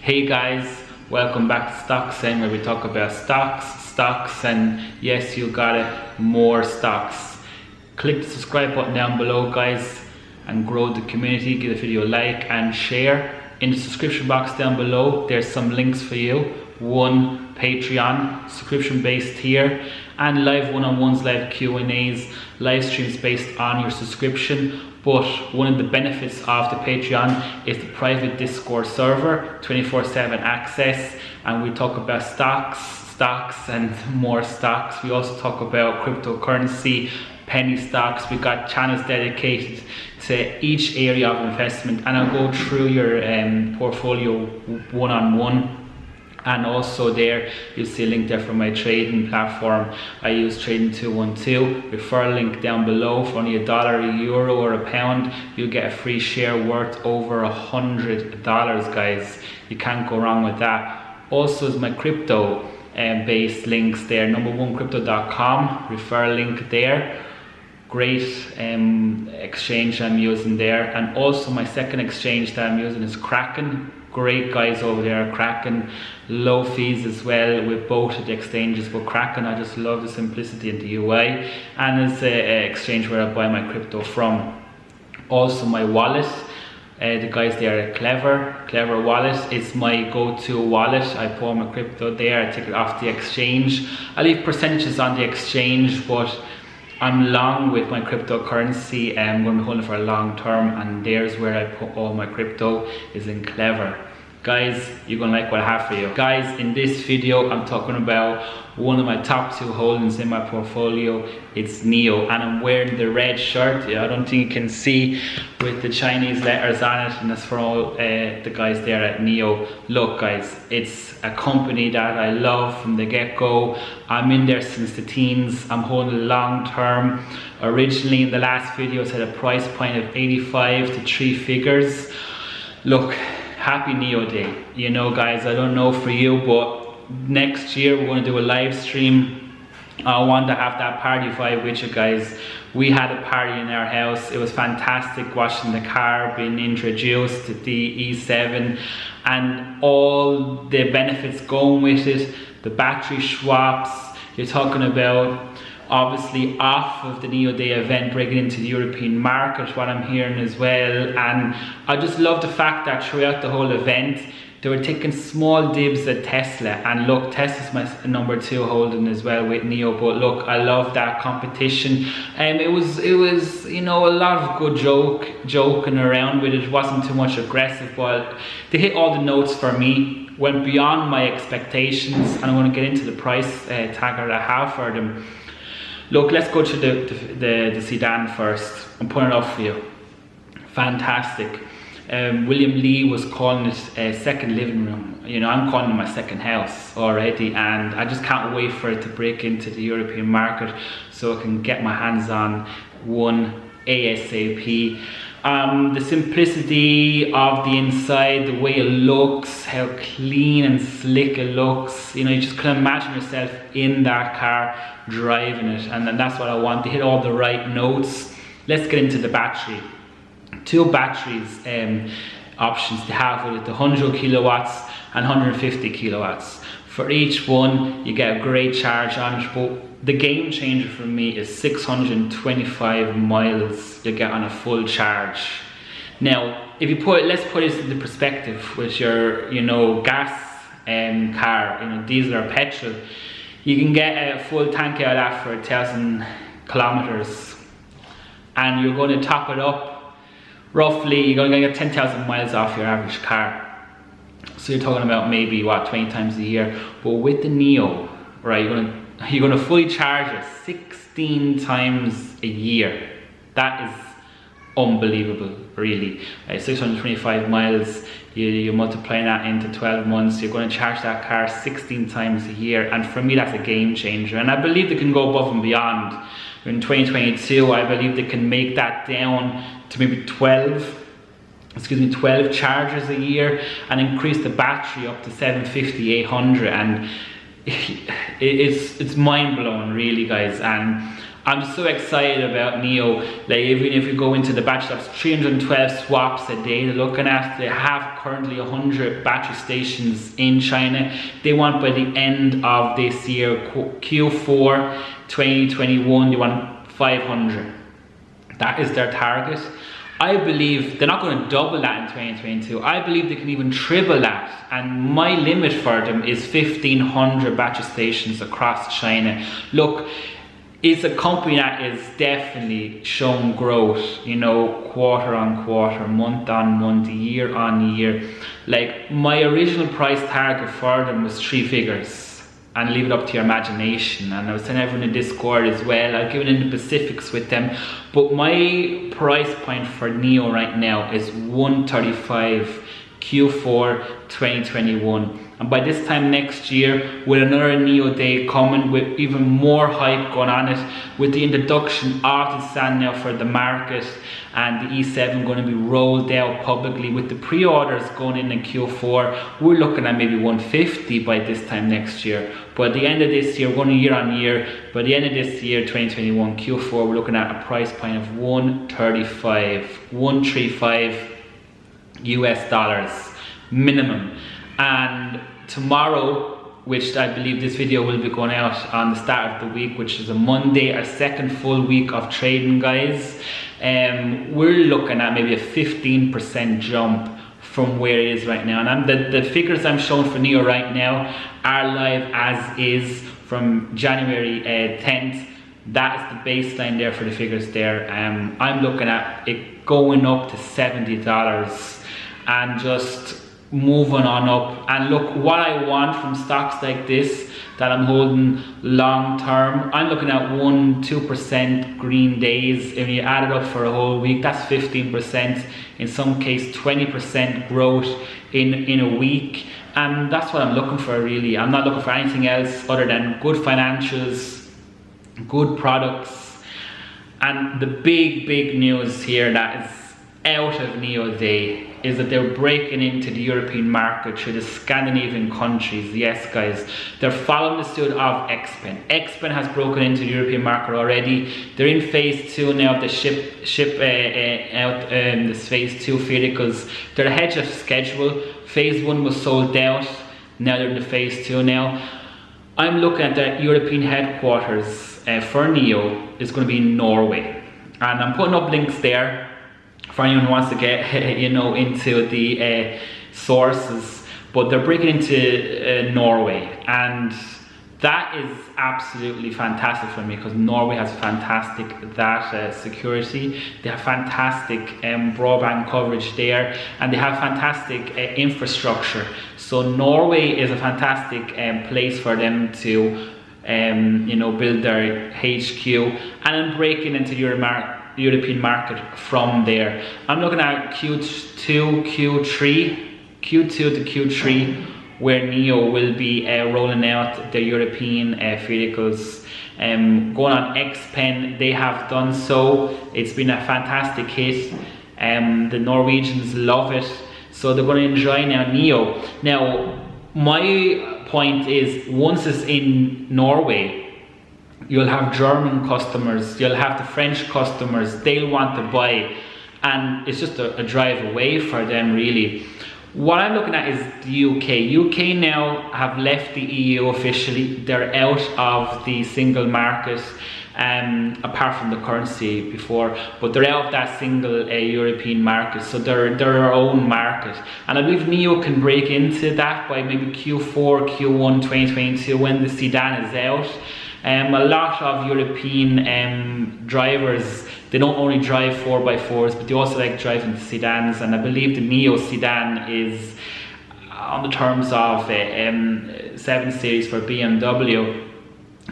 Hey guys, welcome back to StocksZen, where we talk about stocks, and yes, you got it, more stocks. Click the subscribe button down below, guys, and grow the community. Give the video a like and share. In the subscription box down below, there's some links for you. One, Patreon, subscription based tier, and live one-on-ones, live Q&As, live streams based on your subscription. But one of the benefits of the Patreon is the private Discord server, 24/7 access, and we talk about stocks and more stocks. We also talk about cryptocurrency, penny stocks. We got channels dedicated to each area of investment, and I'll go through your portfolio one-on-one. And also there, you'll see a link there for my trading platform. I use Trading 212. Referral link down below. For only $1, a euro, or a pound, you'll get a free share worth over $100, guys. You can't go wrong with that. Also is my crypto based links there. Number1crypto.com, referral link there. Great exchange I'm using there. And also my second exchange that I'm using is Kraken. Great guys over there, Kraken. Low fees as well with both of the exchanges, but Kraken, I just love the simplicity and the UI, and it's an exchange where I buy my crypto from. Also my wallet, the guys there at Clever Wallet. It's my go-to wallet. I pour my crypto there, I take it off the exchange. I leave percentages on the exchange, but I'm long with my cryptocurrency and I'm going to hold it for a long term, and there's where I put all my crypto, is in Clever. Guys, you're going to like what I have for you. Guys, in this video I'm talking about one of my top 2 holdings in my portfolio. It's NIO, and I'm wearing the red shirt. I don't think you can see, with the Chinese letters on it, and that's for all the guys there at NIO. Look guys, it's a company that I love from the get-go. I'm in there since the teens. I'm holding it long term. Originally in the last video I said a price point of 85 to 3 figures. Look, happy NIO day. You know guys, I don't know for you, but next year we're going to do a live stream. I want to have that party vibe with you guys. We had a party in our house. It was fantastic watching the car being introduced to the E7 and all the benefits going with it. The battery swaps, you're talking about obviously off of the NIO Day event, breaking into the European market, what I'm hearing as well. And I just love the fact that throughout the whole event they were taking small dibs at Tesla. And look, Tesla's my number 2 holding as well with NIO, but look, I love that competition. And it was you know, a lot of good joking around with it. It wasn't too much aggressive, but they hit all the notes for me, went beyond my expectations, and I'm going to get into the price tag that I have for them. Look, let's go to the sedan first. I'm putting it up for you. Fantastic. William Lee was calling it a second living room. You know, I'm calling it my second house already, and I just can't wait for it to break into the European market so I can get my hands on one ASAP. The simplicity of the inside, the way it looks, how clean and slick it looks, you know, you just can imagine yourself in that car driving it, and that's what I want. To hit all the right notes. Let's get into the battery. 2 batteries options to have with it, the 100 kilowatts and 150 kilowatts. For each one you get a great charge on it, but the game changer for me is 625 miles you get on a full charge. Now if you let's put this into perspective with your, you know, gas car, you know, diesel or petrol. You can get a full tank out of that for 1,000 kilometers, and you're going to top it up. Roughly, you're going to get 10,000 miles off your average car. So you're talking about maybe what, 20 times a year. But with the NIO, right, you're going to fully charge it 16 times a year. That is unbelievable, really. 625 miles, you're multiplying that into 12 months. You're going to charge that car 16 times a year, and for me that's a game changer. And I believe they can go above and beyond. In 2022, I believe they can make that down to maybe 12 chargers a year, and increase the battery up to 750, 800, and it's mind-blowing really guys. And I'm so excited about NEO. Like, even if you go into the battery swaps, 312 swaps a day they're looking at. They have currently 100 battery stations in China. They want by the end of this year, Q4 2021, they want 500. That is their target. I believe they're not going to double that in 2022. I believe they can even triple that. And my limit for them is 1,500 battery stations across China. Look, it's a company that is definitely showing growth, you know, quarter on quarter, month on month, year on year. Like, my original price target for them was 3 figures. And leave it up to your imagination. And I was telling everyone in Discord as well, I've given in the specifics with them. But my price point for NEO right now is 135 Q4 2021. And by this time next year, with another NEO day coming, with even more hype going on it, with the introduction of the SAN now for the market, and the E7 going to be rolled out publicly, with the pre-orders going in Q4, we're looking at maybe 150 by this time next year. But at the end of this year, we're going year on year, by the end of this year, 2021, Q4, we're looking at a price point of 135 US dollars minimum. And tomorrow, which I believe this video will be going out on the start of the week, which is a Monday, our second full week of trading, guys, we're looking at maybe a 15% jump from where it is right now. And the figures I'm showing for NEO right now are live as is from January 10th. That is the baseline there for the figures there. I'm looking at it going up to $70 and just moving on up. And look, what I want from stocks like this that I'm holding long term, I'm looking at 1-2% green days. If you add it up for a whole week, that's 15%, in some case 20% growth in a week. And that's what I'm looking for, really. I'm not looking for anything else other than good financials, good products. And the big news here that is out of NEO Day is that they're breaking into the European market through the Scandinavian countries. Yes, guys, they're following the suit of Xpen. Xpen has broken into the European market already. They're in phase 2 now of the ship out this phase 2 vehicles. They're ahead of schedule. Phase 1 was sold out. Now they're in the phase 2 now. I'm looking at the European headquarters for NEO is going to be in Norway, and I'm putting up links there for anyone who wants to get into the sources. But they're breaking into Norway, and that is absolutely fantastic for me, because Norway has fantastic data security. They have fantastic broadband coverage there, and they have fantastic infrastructure. So Norway is a fantastic place for them to build their HQ, and then breaking into European market from there. I'm looking at Q2 to Q3, where NEO will be rolling out the European vehicles. Going on Xpen, they have done so. It's been a fantastic hit. The Norwegians love it, so they're going to enjoy now NEO. Now, my point is, once it's in Norway, you'll have German customers, you'll have the French customers, they'll want to buy, and it's just a drive away for them, really. What I'm looking at is the UK. UK now have left the EU officially. They're out of the single market, apart from the currency before, but they're out of that single European market, so they're their own market. And I believe NEO can break into that by maybe Q4, Q1 2022, when the sedan is out. A lot of European drivers, they don't only drive 4x4s, but they also like driving the sedans, and I believe the NEO sedan is on the terms of 7 Series for BMW.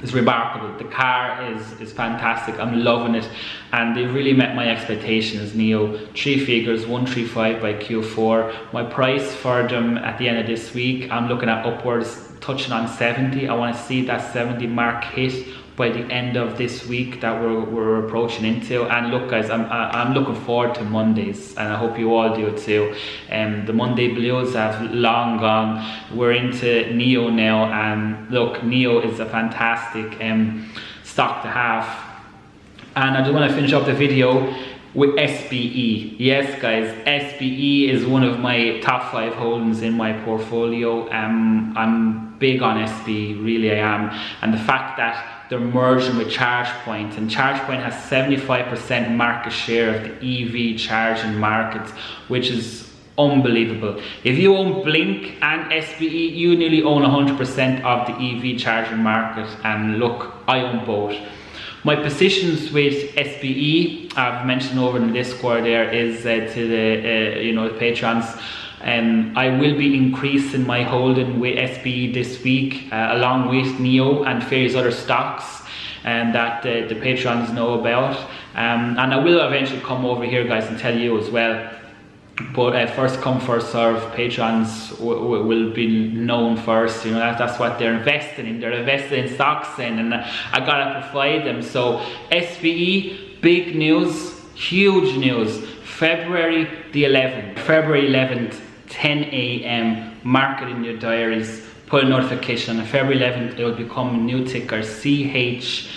It's remarkable. The car is fantastic. I'm loving it, and they really met my expectations. NEO, 3 figures, 135 by Q4. My price for them at the end of this week, I'm looking at upwards, touching on 70. I want to see that 70 mark hit by the end of this week that we're approaching into. And look, guys, I'm looking forward to Mondays, and I hope you all do too. The Monday blues have long gone. We're into NEO now, and look, NEO is a fantastic stock to have. And I just want to finish up the video with SBE. Yes guys, SBE is one of my top 5 holdings in my portfolio. I'm big on SBE, really I am. And the fact that they're merging with ChargePoint, and ChargePoint has 75% market share of the EV charging market, which is unbelievable. If you own Blink and SBE, you nearly own 100% of the EV charging market, and look, I own both. My positions with SBE, I've mentioned over in the Discord there, is to the the patrons. I will be increasing my holding with SBE this week, along with NEO and various other stocks that the patrons know about. And I will eventually come over here, guys, and tell you as well. But first come, first serve. Patrons will be known first. That's what they're investing in. They're investing in StocksZen, and I gotta provide them. So SBE, big news, huge news. February the 11th. February 11th, 10 a.m. Mark it in your diaries. Put a notification on February 11th. It will become a new ticker, CHPT.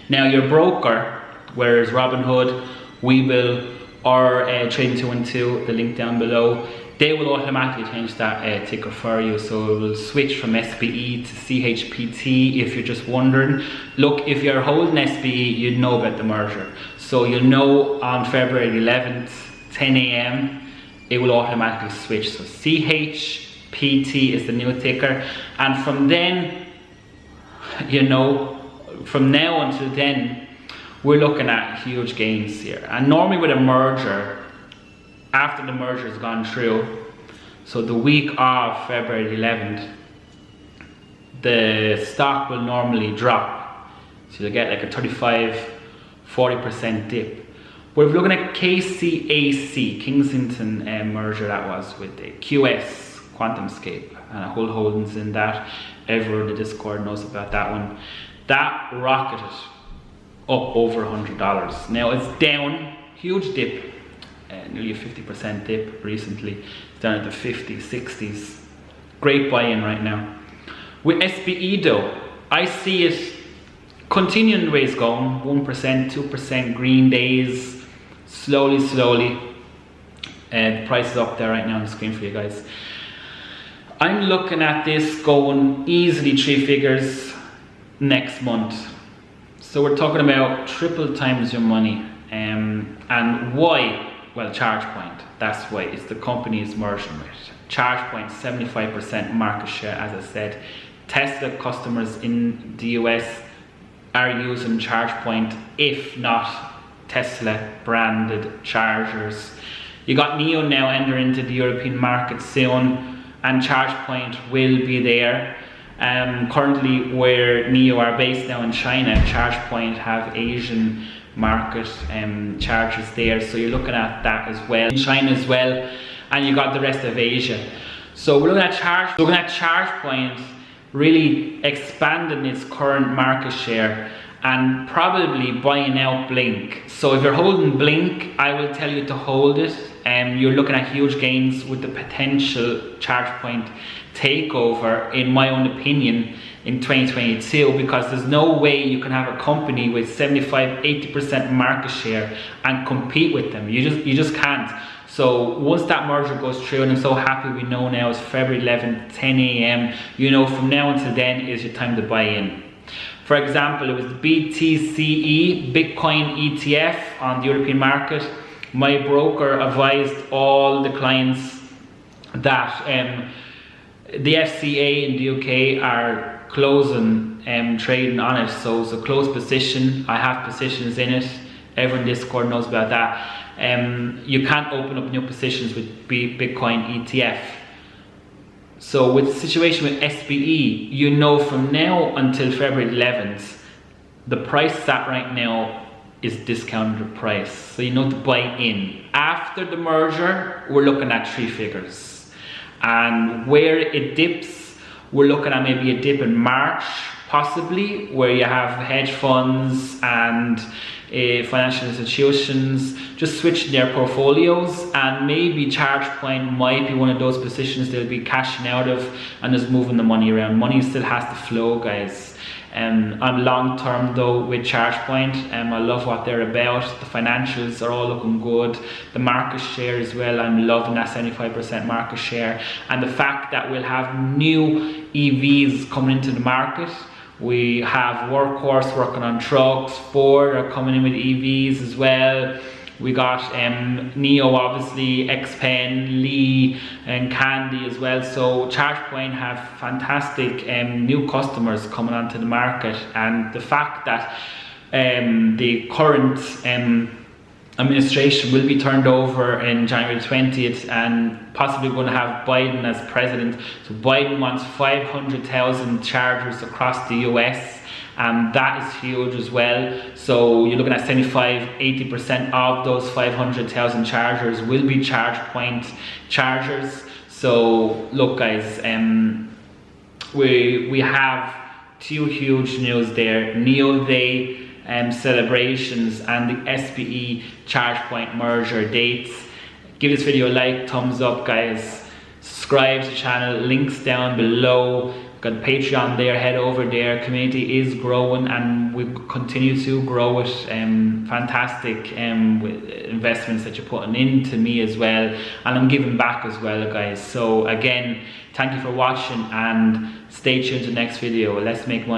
Now your broker, whereas Robinhood, Webull, or Trading212, the link down below, they will automatically change that ticker for you. So it will switch from SBE to CHPT if you're just wondering. Look, if you're holding SBE, you know about the merger. So you'll know on February 11th, 10 a.m, it will automatically switch. So CHPT is the new ticker. And from then, from now until then, we're looking at huge gains here. And normally with a merger, after the merger has gone through, so the week of February 11th, the stock will normally drop. So you'll get like a 35–40% dip. But if you're looking at KCAC, Kensington merger that was with the QS, QuantumScape, and a whole holdings in that. Everyone in the Discord knows about that one. That rocketed up over $100. Now it's down, huge dip, nearly a 50% dip recently. It's down at the 50s, 60s. Great buy-in right now. With SBE though, I see it continuing the way it's going, 1%, 2% green days, slowly. The price is up there right now on the screen for you guys. I'm looking at this going easily 3 figures next month. So we're talking about triple times your money. And why? Well, ChargePoint, that's why. It's the company it's merging with. ChargePoint, 75% market share, as I said. Tesla customers in the US are using ChargePoint, if not Tesla branded chargers. You got NEO now entering into the European market soon, and ChargePoint will be there. Currently where NEO are based now in China, ChargePoint have Asian market chargers there, so you're looking at that as well, in China as well, and you got the rest of Asia. So we're looking at ChargePoint really expanding its current market share and probably buying out Blink. So if you're holding Blink, I will tell you to hold it. You're looking at huge gains with the potential ChargePoint takeover, in my own opinion, in 2022, because there's no way you can have a company with 75–80% market share and compete with them. You just can't. So once that merger goes through, and I'm so happy we know now it's February 11th, 10 a.m, from now until then is your time to buy in. For example, it was the BTCE, Bitcoin ETF on the European market. My broker advised all the clients that the FCA in the UK are closing trading on it, so it's a closed position. I have positions in it. Everyone in Discord knows about that. You can't open up new positions with Bitcoin ETF. So with the situation with SBE, from now until February 11th, the price at right now is discounted price. So to buy in. After the merger, we're looking at 3 figures. And where it dips, we're looking at maybe a dip in March, possibly, where you have hedge funds and financial institutions just switching their portfolios, and maybe ChargePoint might be one of those positions they'll be cashing out of and just moving the money around. Money still has to flow, guys. I'm long term though with ChargePoint. I love what they're about. The financials are all looking good. The market share as well, I'm loving that 75% market share, and the fact that we'll have new EVs coming into the market. We have Workhorse working on trucks, Ford are coming in with EVs as well. We got Neo, obviously, Xpen, Lee, and Candy as well. So ChargePoint have fantastic new customers coming onto the market, and the fact that the current administration will be turned over in January 20th, and possibly going to have Biden as president. So Biden wants 500,000 chargers across the US. That is huge as well. So you're looking at 75–80% of those 500,000 chargers will be ChargePoint chargers. So look, guys, we have two huge news there: Neo Day celebrations and the Sbe Chargepoint merger dates. Give this video a like, thumbs up, guys. Subscribe to the channel, links down below. Got Patreon there, head over there. Community is growing and we continue to grow it. Fantastic with investments that you're putting into me as well, and I'm giving back as well, guys. So again, thank you for watching and stay tuned to the next video. Let's make money.